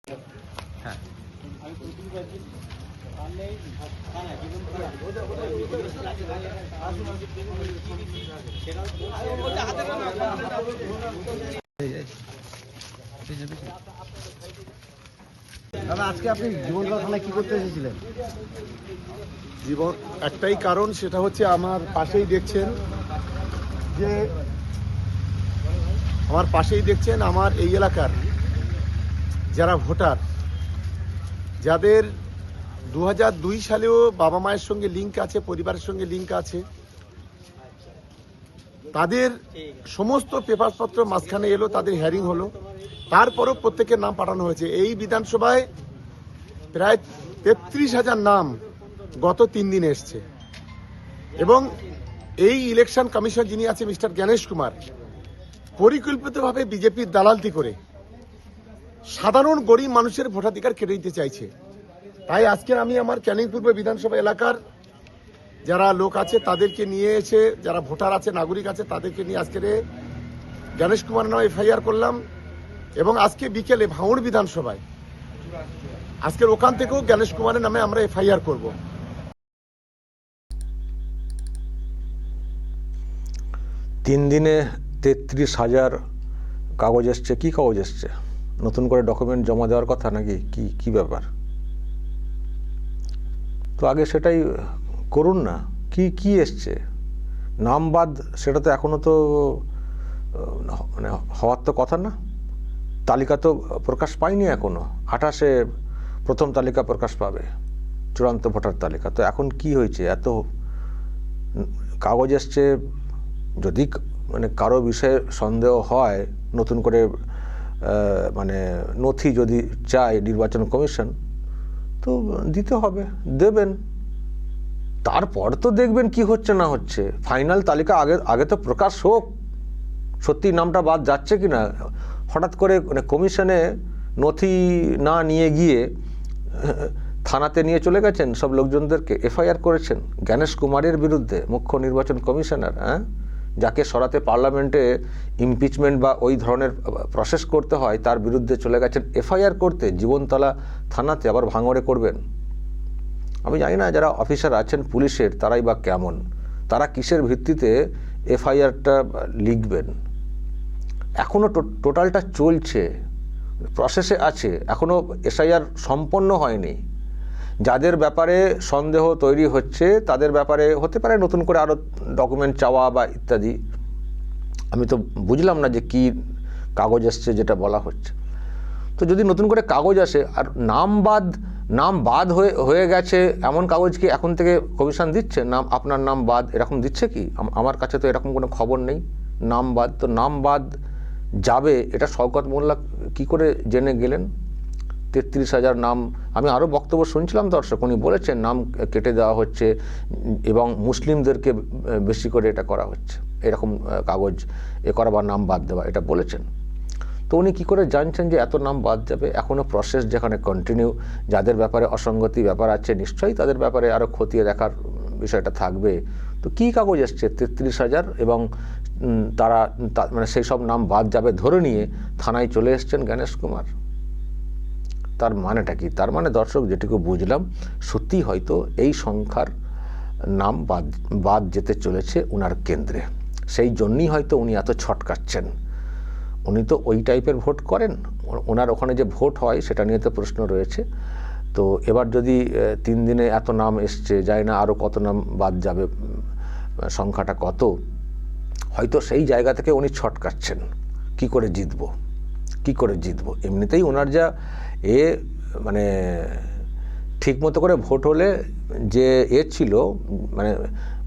হ্যাঁ দাদা, আজকে আপনি জীবনতলা থানায় কি করতে এসেছিলেন? জীবন একটাই কারণ, সেটা হচ্ছে আমার পাশেই দেখছেন আমার এই এলাকার যারা ভোটার, যাদের 2002 সালেও বাবা মায়ের সঙ্গে লিঙ্ক আছে, পরিবারের সঙ্গে লিঙ্ক আছে, তাদের সমস্ত পেপারপত্র মাঝখানে এলো, তাদের হিয়ারিং হলো, তারপরও প্রত্যেকের নাম পাঠানো হয়েছে। এই বিধানসভায় প্রায় 33,000 নাম গত 3 দিনে এসছে। এবং এই ইলেকশন কমিশন যিনি আছে মিস্টার গণেশ কুমার, পরিকল্পিতভাবে বিজেপির দালালতি করে সাধারণ গরিব মানুষের ভোটাধিকার কেড়ে নিতে চাইছে। তাই আজকে আমি আমার ক্যানিং পূর্ব বিধানসভা এলাকার যারা লোক আছে তাদেরকে নিয়ে এসে, যারা ভোটার আছে, নাগরিক আছে, তাদেরকে নিয়ে আজকে গণেশ কুমার নামে এফআইআর করলাম। এবং আজকে বিকেলে ভাঙড় বিধানসভায় আজকের ওখান থেকেও গণেশ কুমারের নামে আমরা এফআইআর করব। 3 দিনে 33,000 কাগজ এসছে। কি কাগজ এসছে? নতুন করে ডকুমেন্ট জমা দেওয়ার কথা নাকি? কি ব্যাপার? তো আগে সেটাই করুন না। কি এসছে? নাম বাদ, সেটা তো এখনো তো মানে হওয়ার তো কথা না। তালিকা তো প্রকাশ পায়নি এখনো। 28-এ প্রথম তালিকা প্রকাশ পাবে, চূড়ান্ত ভোটার তালিকা। তো এখন কি হয়েছে? এত কাগজ এসছে। যদি মানে কারো বিষয়ে সন্দেহ হয়, নতুন করে মানে নথি যদি চায় নির্বাচন কমিশন, তো দিতে হবে, দেবেন। তারপর তো দেখবেন কি হচ্ছে না হচ্ছে। ফাইনাল তালিকা আগে তো প্রকাশ হোক, সত্যি নামটা বাদ যাচ্ছে কি না। হঠাৎ করে মানে কমিশনে নথি না নিয়ে গিয়ে থানাতে নিয়ে চলে গেছেন, সব লোকজনদেরকে এফআইআর করেছেন গণেশ কুমারের বিরুদ্ধে, মুখ্য নির্বাচন কমিশনার, যাকে সরাতে পার্লামেন্টে ইমপিচমেন্ট বা ওই ধরনের প্রসেস করতে হয়, তার বিরুদ্ধে চলে গেছেন এফআইআর করতে জীবনতলা থানাতে, আবার ভাঙড়ে করবেন। আমি জানি না যারা অফিসার আছেন পুলিশের, তারাই বা কেমন, তারা কিসের ভিত্তিতে এফআইআরটা লিখবেন। এখনও টোটালটা চলছে, প্রসেসে আছে, এখনও এসআইআর সম্পন্ন হয়নি। যাদের ব্যাপারে সন্দেহ তৈরি হচ্ছে তাদের ব্যাপারে হতে পারে নতুন করে আরও ডকুমেন্ট চাওয়া বা ইত্যাদি। আমি তো বুঝলাম না যে কি কাগজ আসছে যেটা বলা হচ্ছে। তো যদি নতুন করে কাগজ আসে আর নাম বাদ হয়ে গেছে এমন কাগজ কি এখন থেকে কমিশন দিচ্ছে? আপনার নাম বাদ এরকম দিচ্ছে কি? আমার কাছে তো এরকম কোনো খবর নেই। নাম বাদ, তো নাম বাদ যাবে এটা শওকত মোল্লা কি করে জেনে গেলেন? 33,000 নাম। আমি আরও বক্তব্য শুনছিলাম দর্শক, উনি বলেছেন নাম কেটে দেওয়া হচ্ছে এবং মুসলিমদেরকে বেশি করে এটা করা হচ্ছে, এরকম কাগজ করা বা নাম বাদ দেওয়া, এটা বলেছেন। তো উনি কী করে জানছেন যে এত নাম বাদ যাবে? এখনও প্রসেস যেখানে কন্টিনিউ, যাদের ব্যাপারে অসঙ্গতি ব্যাপার আছে নিশ্চয়ই তাদের ব্যাপারে আরও খতিয়ে দেখার বিষয়টা থাকবে। তো কী কাগজ এসছে 33,000 এবং তারা মানে সেই সব নাম বাদ যাবে ধরে নিয়ে থানায় চলে এসছেন গণেশ কুমার? তার মানেটা কি? তার মানে দর্শক যেটুকু বুঝলাম, সত্যি হয়তো এই সংখ্যার নাম বাদ যেতে চলেছে ওনার কেন্দ্রে। সেই জন্যই হয়তো উনি এত ছটকাচ্ছেন। উনি তো ওই টাইপের ভোট করেন, ওনার ওখানে যে ভোট হয় সেটা নিয়ে তো প্রশ্ন রয়েছে। তো এবার যদি 3 দিনে এত নাম এসছে, যায় না আরও কত নাম বাদ যাবে, সংখ্যাটা কত, হয়তো সেই জায়গা থেকে উনি ছটকাচ্ছেন কি করে জিতবো। এমনিতেই ওনার যা মানে ঠিকমতো করে ভোট হলে যে ছিল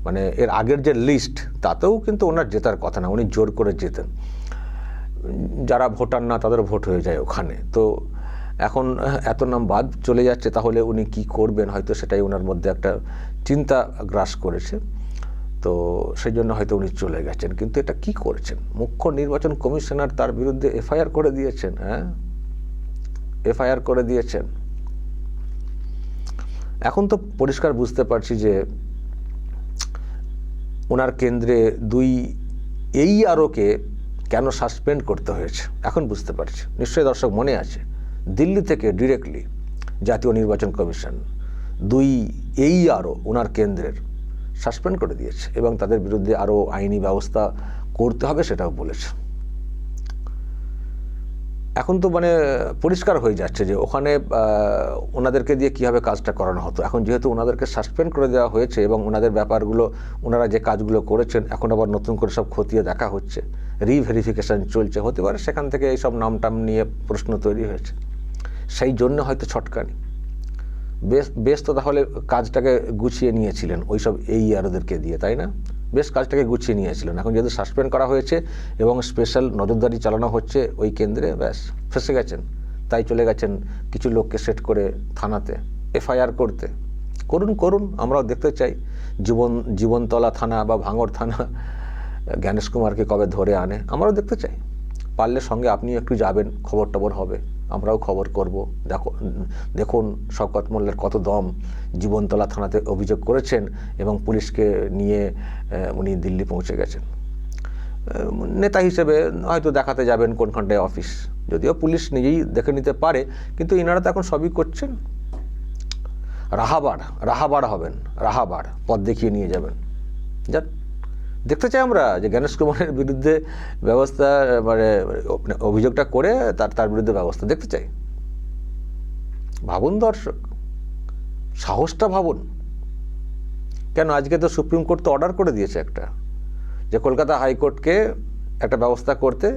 মানে এর আগের যে লিস্ট, তাতেও কিন্তু ওনার জেতার কথা না, উনি জোর করে জেতেন। যারা ভোটার না তাদের ভোট হয়ে যায় ওখানে। তো এখন এত নাম বাদ চলে যাচ্ছে, তাহলে উনি কি করবেন? হয়তো সেটাই ওনার মধ্যে একটা চিন্তা গ্রাস করেছে। তো সেই জন্য হয়তো উনি চলে গেছেন। কিন্তু এটা কি করেছেন? মুখ্য নির্বাচন কমিশনার তার বিরুদ্ধে এফআইআর করে দিয়েছেন। এফআইআর করে দিয়েছেন। এখন তো পরিষ্কার বুঝতে পারছি যে ওনার কেন্দ্রে এই আরোকে কেন সাসপেন্ড করতে হয়েছে, এখন বুঝতে পারছি। নিশ্চয়ই দর্শক মনে আছে দিল্লি থেকে ডিরেক্টলি জাতীয় নির্বাচন কমিশন 2 AERO ওনার কেন্দ্রের সাসপেন্ড করে দিয়েছে এবং তাদের বিরুদ্ধে আরও আইনি ব্যবস্থা করতে হবে সেটাও বলেছে। এখন তো মানে পরিষ্কার হয়ে যাচ্ছে যে ওখানে ওনাদেরকে দিয়ে কীভাবে কাজটা করানো হতো। এখন যেহেতু ওনাদেরকে সাসপেন্ড করে দেওয়া হয়েছে এবং ওনাদের ব্যাপারগুলো, ওনারা যে কাজগুলো করেছেন এখন আবার নতুন করে সব খতিয়ে দেখা হচ্ছে, রিভেরিফিকেশান চলছে, হতে পারে সেখান থেকে এইসব নামটাম নিয়ে প্রশ্ন তৈরি হয়েছে, সেই জন্য হয়তো ছটকানি। বেশ তো তাহলে কাজটাকে গুছিয়ে নিয়েছিলেন ওই সব AEROদেরকে দিয়ে, তাই না? বেশ কাজটাকে গুছিয়ে নিয়েছিলেন। এখন যেহেতু সাসপেন্ড করা হয়েছে এবং স্পেশাল নজরদারি চালানো হচ্ছে ওই কেন্দ্রে, ব্যাস ফেসে গেছেন। তাই চলে গেছেন কিছু লোককে সেট করে থানাতে FIR করতে। করুন, আমরাও দেখতে চাই জীবনতলা থানা বা ভাঙড় থানা জ্ঞানেশ কুমারকে কবে ধরে আনে, আমরাও দেখতে চাই। পারলে সঙ্গে আপনি একটু যাবেন, খবর হবে, আমরাও খবর করব। দেখুন শওকত মোল্লার কত দম, জীবনতলা থানাতে অভিযোগ করেছেন এবং পুলিশকে নিয়ে উনি দিল্লি পৌঁছে গেছেন। নেতা হিসেবে হয়তো দেখাতে যাবেন কোনখানটায় অফিস, যদিও পুলিশ নিজেই দেখে নিতে পারে, কিন্তু ইনারা তো এখন সবই করছেন। রাহাবার হবেন, রাহাবার পথ দেখিয়ে নিয়ে যাবেন। যান, দেখতে চাই আমরা যে জ্ঞানেশ কুমারের বিরুদ্ধে ব্যবস্থা, মানে অভিযোগটা করে তার বিরুদ্ধে ব্যবস্থা দেখতে চাই। ভাবুন দর্শক, সাহসটা ভাবুন। কেন আজকে তো সুপ্রিম কোর্ট তো অর্ডার করে দিয়েছে একটা, যে কলকাতা হাইকোর্টকে একটা ব্যবস্থা করতে,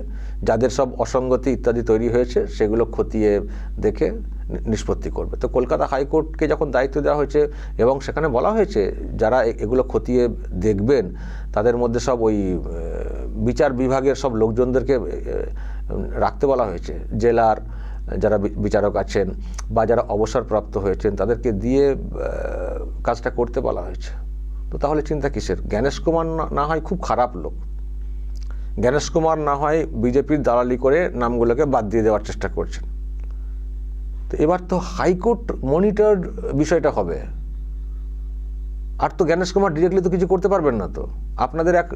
যাদের সব অসঙ্গতি ইত্যাদি তৈরি হয়েছে সেগুলো খতিয়ে দেখে নিষ্পত্তি করবে। তো কলকাতা হাইকোর্টকে যখন দায়িত্ব দেওয়া হয়েছে এবং সেখানে বলা হয়েছে যারা এগুলো খতিয়ে দেখবেন তাদের মধ্যে সব ওই বিচার বিভাগের সব লোকজনদেরকে রাখতে বলা হয়েছে, জেলার যারা বিচারক আছেন বা যারা অবসরপ্রাপ্ত হয়েছেন তাদেরকে দিয়ে কাজটা করতে বলা হয়েছে। তো তাহলে চিন্তা কিসের? জ্ঞানেশ কুমার না হয় খুব খারাপ লোক, জ্ঞানেশ কুমার না হয় বিজেপির দালালি করে নামগুলোকে বাদ দিয়ে দেওয়ার চেষ্টা করছেন। তো এবার তো হাইকোর্ট মনিটরড বিষয়টা হবে, আর তো জ্ঞানেশ কুমার ডিরেক্টলি তো কিছু করতে পারবেন না। তো আপনাদের এক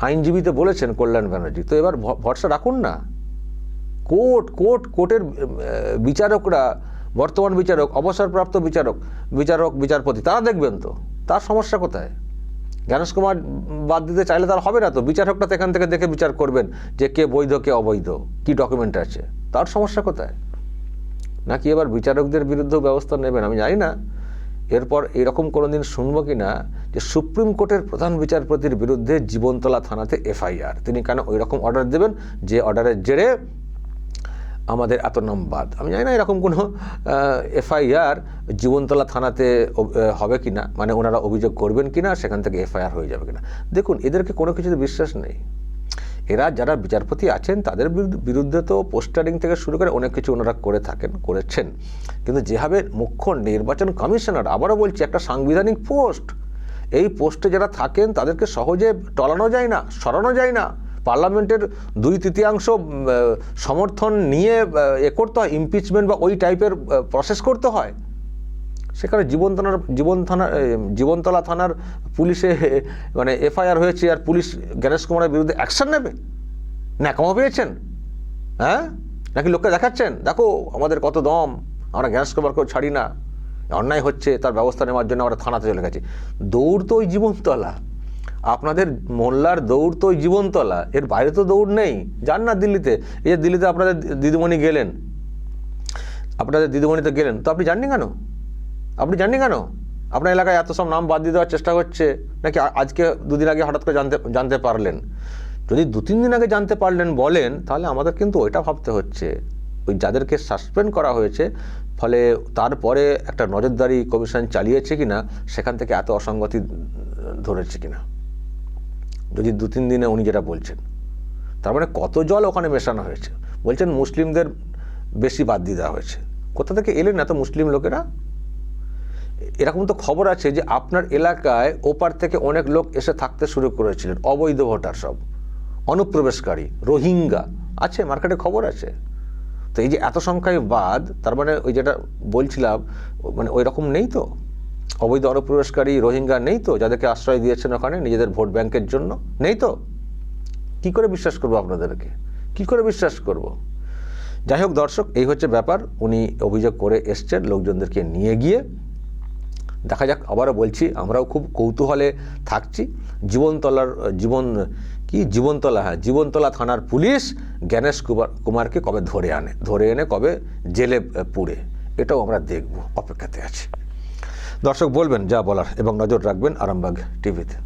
আইনজীবীতে বলেছেন কল্যাণ ব্যানার্জি, তো এবার ভরসা রাখুন না। কোর্টের বিচারকরা, বর্তমান বিচারক, অবসরপ্রাপ্ত বিচারপতি, তারা দেখবেন তো, তার সমস্যা কোথায়? জ্ঞানেশ কুমার বাদ দিতে চাইলে তার হবে না তো, বিচারকরা তো এখান থেকে দেখে বিচার করবেন যে কে বৈধ কে অবৈধ, কি ডকুমেন্ট আছে, তার সমস্যা কোথায়? নাকি এবার বিচারকদের বিরুদ্ধেও ব্যবস্থা নেবেন? আমি জানি না এরপর এরকম কোনোদিন শুনবো কি না যে সুপ্রিম কোর্টের প্রধান বিচারপতির বিরুদ্ধে জীবনতলা থানাতে FIR। তিনি কেন ওই রকম অর্ডার দেবেন যে অর্ডারের জেরে আমাদের এত নাম বাদ? আমি জানি না এরকম কোনো FIR জীবনতলা থানাতে হবে কি না, মানে ওনারা অভিযোগ করবেন কি না, সেখান থেকে FIR হয়ে যাবে কিনা। দেখুন, এদেরকে কোনো কিছুতে বিশ্বাস নেই। এরা যারা বিচারপতি আছেন তাদের বিরুদ্ধে তো পোস্টারিং থেকে শুরু করে অনেক কিছু ওনারা করেছেন, কিন্তু যেভাবে মুখ্য নির্বাচন কমিশনার, আবারও বলছি, একটা সাংবিধানিক পোস্ট, এই পোস্টে যারা থাকেন তাদেরকে সহজে টলানো যায় না, সরানো যায় না। পার্লামেন্টের 2/3 সমর্থন নিয়ে করতে হয়, ইমপিচমেন্ট বা ওই টাইপের প্রসেস করতে হয়। সেখানে জীবনতলা থানার পুলিশে মানে FIR হয়েছে আর পুলিশ জ্ঞানেশ কুমারের বিরুদ্ধে অ্যাকশন নেবে? ন্যাকামো পেয়েছেন? হ্যাঁ, নাকি লোককে দেখাচ্ছেন দেখো আমাদের কত দম, আমরা জ্ঞানেশ কুমারকেও ছাড়ি না, অন্যায় হচ্ছে তার ব্যবস্থা নেওয়ার জন্য আমরা থানাতে চলে গেছি। দৌড় তো ওই জীবনতলা, আপনাদের মোল্লার দৌড় তো ওই জীবনতলা, এর বাইরে তো দৌড় নেই। যান না দিল্লিতে, এই যে দিল্লিতে আপনাদের দিদিমণি গেলেন, আপনাদের দিদিমণিতে গেলেন, তো আপনি জাননি কেন? আপনার এলাকায় এত সব নাম বাদ দিয়ে দেওয়ার চেষ্টা হচ্ছে, নাকি আজকে 2 দিন আগে হঠাৎ করে জানতে পারলেন? যদি 2-3 দিন আগে জানতে পারলেন বলেন, তাহলে আমাদের কিন্তু ওইটা ভাবতে হচ্ছে, ওই যাদেরকে সাসপেন্ড করা হয়েছে ফলে তারপরে একটা নজরদারি কমিশন চালিয়েছে কিনা, সেখান থেকে এত অসঙ্গতি ধরেছে কিনা। যদি 2-3 দিনে উনি যেটা বলছেন, তার মানে কত জল ওখানে মেশানো হয়েছে। বলছেন মুসলিমদের বেশি বাদ দিয়ে দেওয়া হয়েছে। কোথা থেকে এলেন এত মুসলিম লোকেরা? এরকম তো খবর আছে যে আপনার এলাকায় ওপার থেকে অনেক লোক এসে থাকতে শুরু করেছিলেন, অবৈধ ভোটার, সব অনুপ্রবেশকারী, রোহিঙ্গা আছে, মার্কেটে খবর আছে। তো এই যে এত সংখ্যায় বাদ, তার মানে ওই যেটা বলছিলাম, মানে ওই রকম নেই তো, অবৈধ অনুপ্রবেশকারী রোহিঙ্গা নেই তো, যাদেরকে আশ্রয় দিয়েছেন ওখানে নিজেদের ভোট ব্যাংকের জন্য, নেই তো? কি করে বিশ্বাস করবো আপনাদেরকে? কি করে বিশ্বাস করব? যাই হোক দর্শক, এই হচ্ছে ব্যাপার। উনি অভিযোগ করে এসছেন, লোকজনদেরকে নিয়ে গিয়ে দেখা যাক। আবারও বলছি, আমরাও খুব কৌতূহলে থাকছি। জীবনতলা থানার পুলিশ জ্ঞানেশ কুমারকে কবে ধরে এনে কবে জেলে পুরে, এটাও আমরা দেখব, অপেক্ষাতে আছি। দর্শক বলবেন যা বলার এবং নজর রাখবেন আরামবাগ টিভিতে।